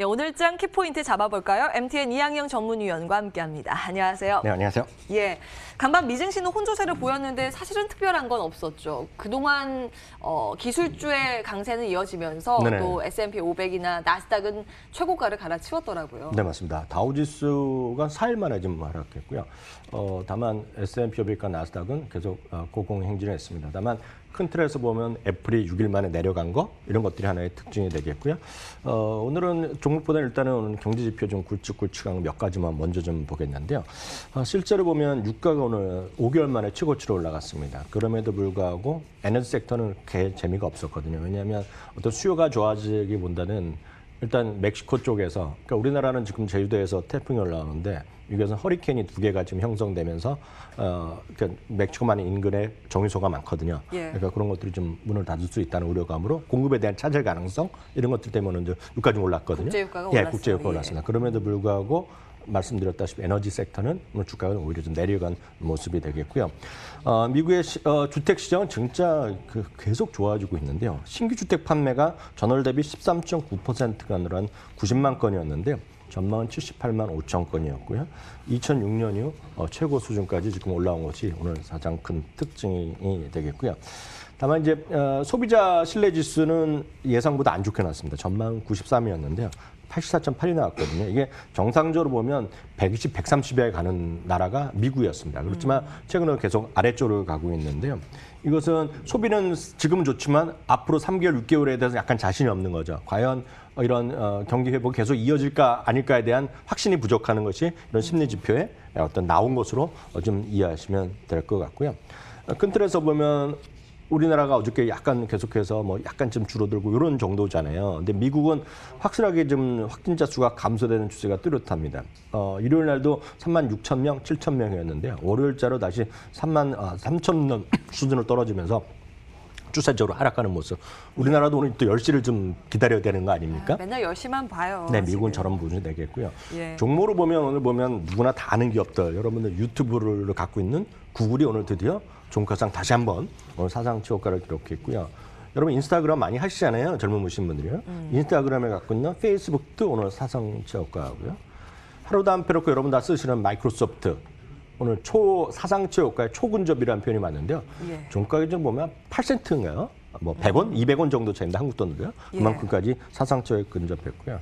예, 오늘장 키포인트 잡아볼까요? MTN 이항영 전문위원과 함께합니다. 안녕하세요. 네, 안녕하세요. 예, 간밤 미증시는 혼조세를 보였는데 사실은 특별한 건 없었죠. 그동안 기술주의 강세는 이어지면서 네네. 또 S&P 500이나 나스닥은 최고가를 갈아치웠더라고요. 네, 맞습니다. 다우지수가 4일 만에 좀 하락했고요. 다만 S&P 500과 나스닥은 계속 고공행진을 했습니다. 다만 큰 틀에서 보면 애플이 6일 만에 내려간 거 이런 것들이 하나의 특징이 되겠고요. 오늘은 종목보다는 일단은 오늘 경제지표 좀 굵직굵직한 몇 가지만 먼저 좀 보겠는데요. 실제로 보면 유가가 오늘 5개월 만에 최고치로 올라갔습니다. 그럼에도 불구하고 에너지 섹터는 그렇게 재미가 없었거든요. 왜냐하면 어떤 수요가 좋아지기보다는 일단 멕시코 쪽에서, 그러니까 우리나라는 지금 제주도에서 태풍이 올라오는데 여기서 허리케인이 2개가 지금 형성되면서 그러니까 멕시코만 인근에 정유소가 많거든요. 예. 그러니까 그런 것들이 좀 문을 닫을 수 있다는 우려감으로 공급에 대한 차질 가능성 이런 것들 때문에 이제 유가 좀 올랐거든요. 국제유가가 예, 올랐어요. 국제유가 올랐습니다. 그럼에도 불구하고 말씀드렸다시피 에너지 섹터는 오늘 주가가 오히려 좀 내려간 모습이 되겠고요. 미국의 주택 시장은 진짜 계속 좋아지고 있는데요. 신규 주택 판매가 전월 대비 13.9%가 늘어난 90만 건이었는데요. 전망은 78만 5천 건이었고요. 2006년 이후 최고 수준까지 지금 올라온 것이 오늘 가장 큰 특징이 되겠고요. 다만 이제 소비자 신뢰 지수는 예상보다 안 좋게 나왔습니다. 전망 93이었는데요. 84.8이 나왔거든요. 이게 정상적으로 보면 120, 130에 가는 나라가 미국이었습니다. 그렇지만 최근에 계속 아래쪽으로 가고 있는데요. 이것은 소비는 지금은 좋지만 앞으로 3개월, 6개월에 대해서 약간 자신이 없는 거죠. 과연 이런 경기 회복이 계속 이어질까 아닐까에 대한 확신이 부족하는 것이 이런 심리 지표에 어떤 나온 것으로 좀 이해하시면 될 것 같고요. 큰 틀에서 보면 우리나라가 어저께 약간 계속해서 약간 좀 줄어들고 이런 정도잖아요. 근데 미국은 확실하게 좀 확진자 수가 감소되는 추세가 뚜렷합니다. 일요일 날도 36,000명, 7,000명이었는데요. 월요일자로 다시 3,000명 수준으로 떨어지면서 추세적으로 하락하는 모습. 우리나라도 오늘 또 10시를 좀 기다려야 되는 거 아닙니까? 맨날 10시만 봐요. 네, 미국은 지금. 저런 부분이 되겠고요. 예. 종목으로 보면 오늘 보면 누구나 다 아는 기업들, 여러분들 유튜브를 갖고 있는 구글이 오늘 드디어 종가상 다시 한번 오늘 사상 최고가를 기록했고요. 여러분 인스타그램 많이 하시잖아요. 젊은 무신 분들이요. 인스타그램에 갖고 있는 페이스북도 오늘 사상 최고가고요. 하루도 안 빼놓고 여러분 다 쓰시는 마이크로소프트 오늘 사상 최고가의 초근접이라는 표현이 맞는데요. 예. 종가를 좀 보면 8센트인가요? 100원, 200원 정도 차이인데 한국 돈으로요. 그만큼까지 사상 최고에 근접했고요.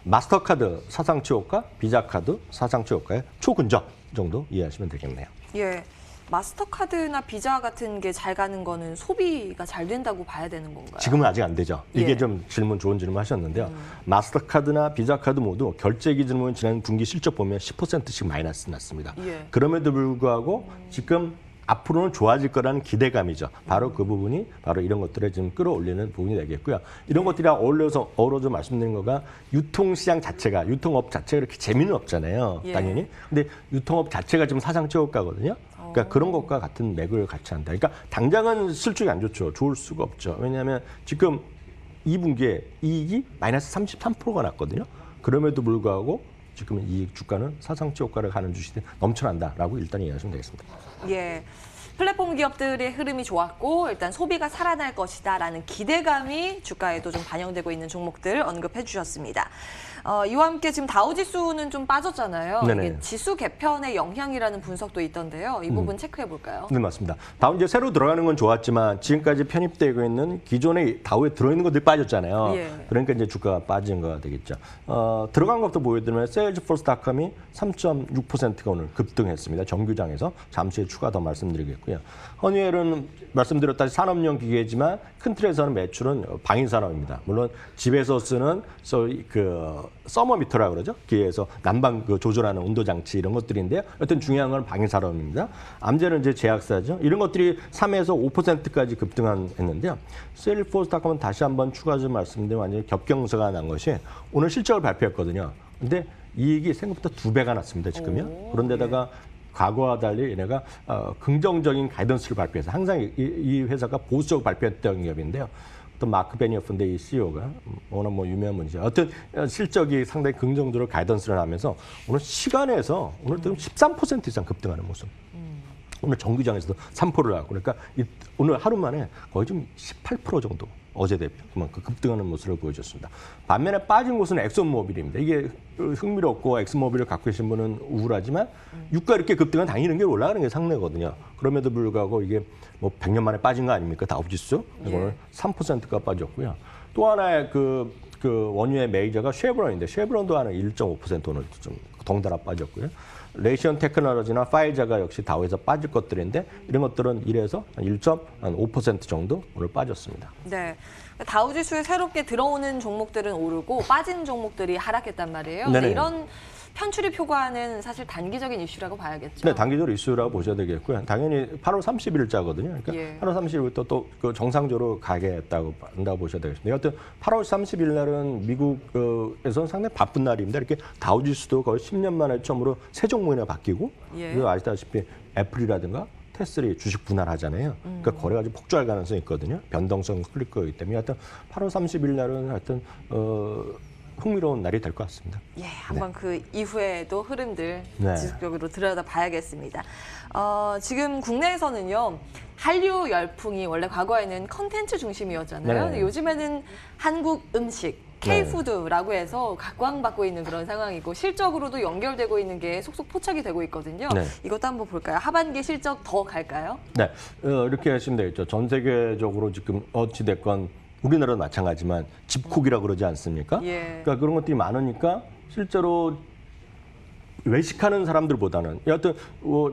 마스터카드 사상 최고가, 비자카드 사상 최고가의 초근접 정도 이해하시면 되겠네요. 예. 마스터카드나 비자 같은 게 잘 가는 거는 소비가 잘 된다고 봐야 되는 건가요? 지금은 아직 안 되죠. 이게 예. 좀 좋은 질문 하셨는데요. 마스터카드나 비자카드 모두 결제 기준으로 지난 분기 실적 보면 10%씩 마이너스 났습니다. 예. 그럼에도 불구하고 지금 앞으로는 좋아질 거라는 기대감이죠. 바로 그 부분이 바로 이런 것들을 지금 끌어올리는 부분이 되겠고요. 이런 것들이 어우러져 말씀드린 거가 유통시장 자체가, 유통업 자체가 이렇게 재미는 없잖아요. 예. 당연히. 근데 유통업 자체가 지금 사상 최고가거든요. 그러니까 그런 것과 같은 맥을 같이 한다. 그러니까 당장은 실적이 안 좋죠. 좋을 수가 없죠. 왜냐하면 지금 2분기에 이익이 마이너스 33%가 났거든요. 그럼에도 불구하고 지금 이익 주가는 사상 최고가를 가는 주식이 넘쳐난다라고 일단 이해하시면 되겠습니다. 예. 플랫폼 기업들의 흐름이 좋았고 일단 소비가 살아날 것이다라는 기대감이 주가에도 좀 반영되고 있는 종목들 언급해 주셨습니다. 이와 함께 지금 다우지수는 좀 빠졌잖아요. 네네. 이게 지수 개편의 영향이라는 분석도 있던데요. 이 부분 체크해 볼까요? 네, 맞습니다. 다우 이제 새로 들어가는 건 좋았지만 지금까지 편입되고 있는 기존의 다우에 들어있는 것들이 빠졌잖아요. 예. 그러니까 이제 주가가 빠진 거가 되겠죠. 들어간 것도 보여드리면 세일즈포스닷컴이 3.6%가 오늘 급등했습니다. 정규장에서 잠시 후에 추가 더 말씀드리겠고요. 허니웰은 말씀드렸다시피 산업용 기계지만 큰 틀에서는 매출은 방위산업입니다. 물론 집에서 쓰는 서머미터라고 그러죠. 기계에서 난방 조절하는 온도장치 이런 것들인데요. 여튼 중요한 건 방위산업입니다. 암제는 이제 제약사죠. 이런 것들이 3에서 5%까지 급등했는데요. 세일즈포스닷컴은 다시 한번 추가 좀 말씀드리면 완전히 겹경사가 난 것이 오늘 실적을 발표했거든요. 근데 이익이 생각보다 2배가 났습니다. 지금요. 그런데다가 과거와 달리 얘네가 긍정적인 가이던스를 발표해서 항상 이 회사가 보수적으로 발표했던 기업인데요. 또 마크 베니어프인데 이 CEO가 워낙 유명한 분이죠. 어떤 실적이 상당히 긍정적으로 가이던스를 하면서 오늘 시간에서 오늘 지금 13% 이상 급등하는 모습. 오늘 정규장에서도 3%를 하고 그러니까 오늘 하루 만에 거의 좀 18% 정도 어제 대비 그만큼 급등하는 모습을 보여줬습니다. 반면에 빠진 곳은 엑슨모빌입니다. 이게 흥미롭고 엑슨모빌을 갖고 계신 분은 우울하지만 유가 이렇게 급등한 당연히 이런 게 올라가는 게 상례거든요. 그럼에도 불구하고 이게 뭐 100년 만에 빠진 거 아닙니까? 다우지수 오늘 3%가 빠졌고요. 또 하나의 그 원유의 메이저가 쉐브론인데 쉐브론도 한 1.5% 오늘 좀 덩달아 빠졌고요. 레이션 테크놀로지나 파이자가 역시 다우에서 빠질 것들인데 이런 것들은 1에서 1.5% 정도 오늘 빠졌습니다. 네. 다우지수에 새롭게 들어오는 종목들은 오르고 빠진 종목들이 하락했단 말이에요. 네네. 근데 이런 편출입 효과는 사실 단기적인 이슈라고 봐야겠죠. 네, 단기적으로 이슈라고 보셔야 되겠고요. 당연히 8월 30일자거든요. 그러니까 예. 8월 30일부터 또 그 정상적으로 가겠다고 한다고 보셔야 되겠습니다. 여하튼 8월 30일 날은 미국에서는 상당히 바쁜 날입니다. 이렇게 다우지수도 거의 10년 만에 처음으로 세 종목이나 바뀌고 예. 그리고 아시다시피 애플이라든가 테슬이 주식 분할하잖아요. 그러니까 거래가 좀 폭주할 가능성이 있거든요. 변동성 클 거기 때문에 하여튼 8월 30일 날은 하여튼 흥미로운 날이 될 것 같습니다. 예, 한번 그 이후에도 흐름들 네. 지속적으로 들여다봐야겠습니다. 지금 국내에서는요. 한류 열풍이 원래 과거에는 컨텐츠 중심이었잖아요. 네. 근데 요즘에는 한국 음식, K푸드라고 해서 각광받고 있는 그런 상황이고 실적으로도 연결되고 있는 게 속속 포착이 되고 있거든요. 네. 이것도 한번 볼까요? 하반기 실적 더 갈까요? 네, 이렇게 하시면 되겠죠. 전 세계적으로 지금 어찌됐건 우리나라도 마찬가지지만 집콕이라고 그러지 않습니까? 예. 그러니까 그런 것들이 많으니까 실제로 외식하는 사람들보다는 여하튼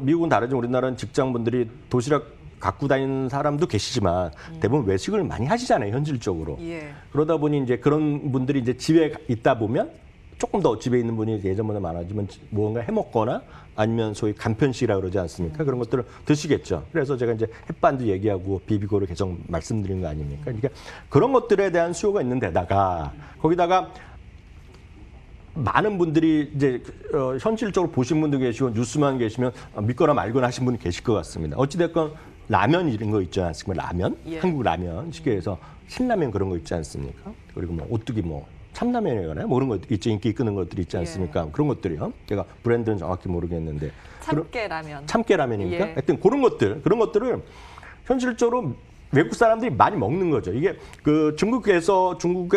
미국은 다르지만 우리나라는 직장분들이 도시락 갖고 다니는 사람도 계시지만 대부분 외식을 많이 하시잖아요, 현실적으로. 예. 그러다 보니 이제 그런 분들이 이제 집에 있다 보면 조금 더 집에 있는 분이 예전보다 많아지면 무언가 해 먹거나 아니면 소위 간편식이라고 그러지 않습니까? 그런 것들을 드시겠죠. 그래서 제가 이제 햇반도 얘기하고 비비고를 계속 말씀드린 거 아닙니까? 그러니까 그런 것들에 대한 수요가 있는 데다가 거기다가 많은 분들이 이제 현실적으로 보신 분도 계시고 뉴스만 계시면 믿거나 말거나 하신 분이 계실 것 같습니다. 어찌됐건 라면 이런 거 있지 않습니까? 라면, 예. 한국 라면 쉽게 해서 신라면 그런 거 있지 않습니까? 그리고 뭐 오뚜기 뭐 참라면이거나 뭐 그런 거 있죠. 인기 끄는 것들이 있지 않습니까? 예. 그런 것들이요. 제가 브랜드는 정확히 모르겠는데 참깨라면. 참깨라면입니까? 예. 하여튼 그런 것들을 현실적으로 외국 사람들이 많이 먹는 거죠. 이게 그 중국에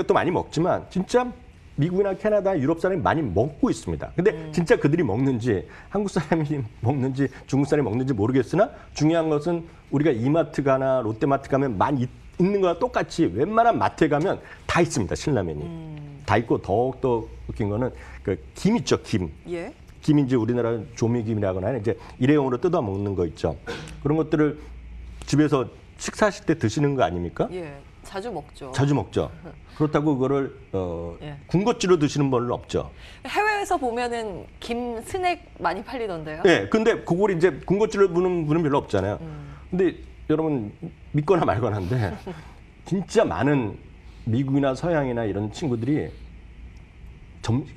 또 많이 먹지만 진짜 미국이나 캐나다, 유럽 사람이 많이 먹고 있습니다. 근데 진짜 그들이 먹는지 한국 사람이 먹는지 중국 사람이 먹는지 모르겠으나 중요한 것은 우리가 이마트 가나 롯데마트 가면 많이 있는 거와 똑같이 웬만한 마트에 가면 다 있습니다. 신라면이. 다 있고 더욱더 웃긴 거는 그 김 있죠. 김. 예. 김인지 우리나라 조미김이라거나 하는 이제 일회용으로 뜯어 먹는 거 있죠. 그런 것들을 집에서 식사하실 때 드시는 거 아닙니까? 예. 자주 먹죠. 자주 먹죠. 그렇다고 그거를 예. 군것질로 드시는 분은 없죠. 해외에서 보면은 김 스낵 많이 팔리던데요. 네, 근데 그걸 이제 군것질로 부는 분은 별로 없잖아요. 근데 여러분 믿거나 말거나인데 진짜 많은 미국이나 서양이나 이런 친구들이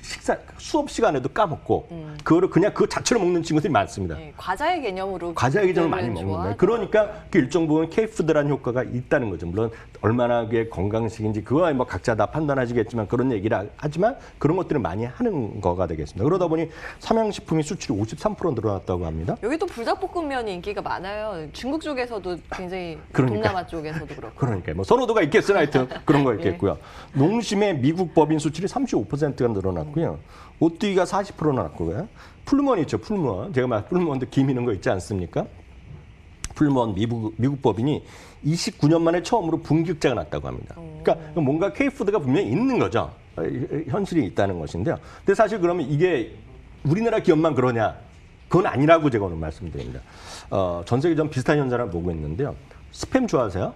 식사 수업 시간에도 까먹고 그거를 그냥 그 자체로 먹는 친구들이 많습니다. 예, 과자의 개념으로 과자의 개념을 많이 그들은 먹는 거예요. 좋아하더라고요. 그러니까 그 일정 부분 K푸드라는 효과가 있다는 거죠. 물론 얼마나 그게 건강식인지 그거야 뭐 각자 다 판단하시겠지만 그런 얘기를 하지만 그런 것들을 많이 하는 거가 되겠습니다. 그러다 보니 삼양식품이 수출이 53% 늘어났다고 합니다. 여기 또 불닭볶음면이 인기가 많아요. 중국 쪽에서도 굉장히 그러니까. 동남아 쪽에서도 그렇고. 그러니까 뭐 선호도가 있겠으나 하여튼 그런 거 있겠고요. 농심의 미국 법인 수출이 35%가 늘어났고요. 오뚜기가 40% 늘어났고요. 풀무원 있죠, 풀무원. 제가 말 풀무원도 김 이런 거 있지 않습니까? 풀무원 미국 법인이 29년 만에 처음으로 분기흑자가 났다고 합니다. 그러니까 뭔가 K푸드가 분명히 있는 거죠. 현실이 있다는 것인데요. 근데 사실 그러면 이게 우리나라 기업만 그러냐? 그건 아니라고 제가 오늘 말씀드립니다. 전 세계적으로 비슷한 현상을 보고 있는데요. 스팸 좋아하세요?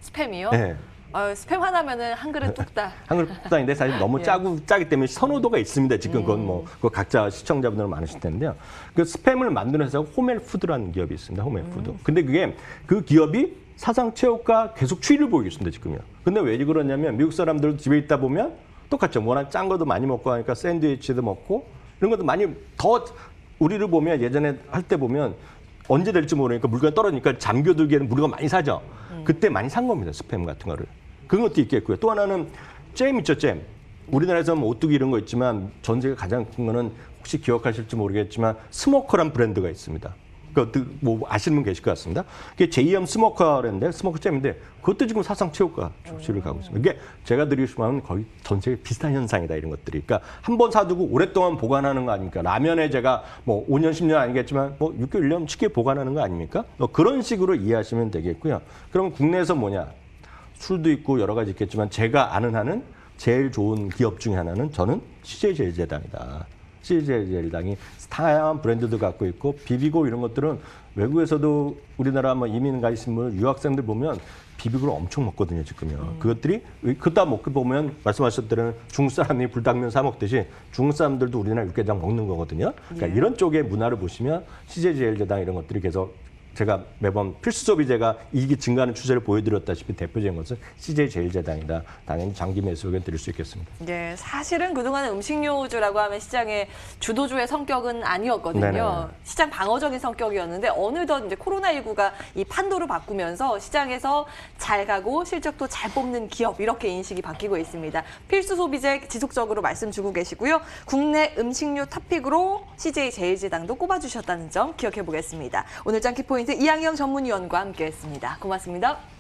스팸이요? 네. 스팸 하나면은 한 그릇 뚝딱. 한글 국산인데 사실 너무 예. 짜기 때문에 선호도가 있습니다. 지금 그건 뭐 그거 각자 시청자분들 많으실 텐데요. 그 스팸을 만드는 회사가 호멜푸드라는 기업이 있습니다. 호멜푸드. 근데 그게 그 기업이 사상 최고가 계속 추이를 보이고 있습니다. 지금요. 근데 왜 그러냐면 미국 사람들 집에 있다 보면 똑같죠. 워낙 짠 것도 많이 먹고 하니까 샌드위치도 먹고 이런 것도 많이 더 우리를 보면 예전에 할 때 보면 언제 될지 모르니까 물건이 떨어지니까 잠겨들기에는 물건 많이 사죠. 그때 많이 산 겁니다. 스팸 같은 거를. 그런 것도 있겠고요. 또 하나는 잼 있죠, 잼. 우리나라에서는 뭐 오뚜기 이런 거 있지만 전 세계 가장 큰 거는 혹시 기억하실지 모르겠지만 스모커란 브랜드가 있습니다. 그것도 뭐 아시는 분 계실 것 같습니다. 그게 JM 스모커랜데 스모커잼인데 그것도 지금 사상 최고가 출시를 가고 있습니다. 이게 제가 드리고 싶은 말은 거의 전 세계 비슷한 현상이다 이런 것들이. 그러니까 한 번 사두고 오랫동안 보관하는 거 아닙니까? 라면에 제가 뭐 5년 10년 아니겠지만 뭐 6개월 1년 쉽게 보관하는 거 아닙니까? 그런 식으로 이해하시면 되겠고요. 그럼 국내에서 뭐냐? 술도 있고 여러 가지 있겠지만 제가 아는 한은 제일 좋은 기업 중에 하나는 저는 CJ제일제당이다. CJ제일당이 다양한 브랜드도 갖고 있고 비비고 이런 것들은 외국에서도 우리나라 뭐 이민 가 있는 분 유학생들 보면 비비고를 엄청 먹거든요 지금요. 그것들이 그다 먹고 보면 말씀하셨던 중국 사람이 불닭면 사 먹듯이 중국 사람들도 우리나라 육개장 먹는 거거든요. 그러니까 이런 쪽의 문화를 보시면 CJ제일제당 이런 것들이 계속 제가 매번 필수 소비재가 이익이 증가하는 추세를 보여드렸다시피 대표적인 것은 CJ제일제당이다. 당연히 장기 매수 의견 드릴 수 있겠습니다. 네, 사실은 그동안 음식료주라고 하면 시장의 주도주의 성격은 아니었거든요. 네네. 시장 방어적인 성격이었는데 어느덧 이제 코로나19가 이 판도를 바꾸면서 시장에서 잘 가고 실적도 잘 뽑는 기업 이렇게 인식이 바뀌고 있습니다. 필수 소비재 지속적으로 말씀 주고 계시고요. 국내 음식료 탑픽으로 CJ제일제당도 꼽아주셨다는 점 기억해 보겠습니다. 오늘 장 키포인트 이항영 전문위원과 함께했습니다. 고맙습니다.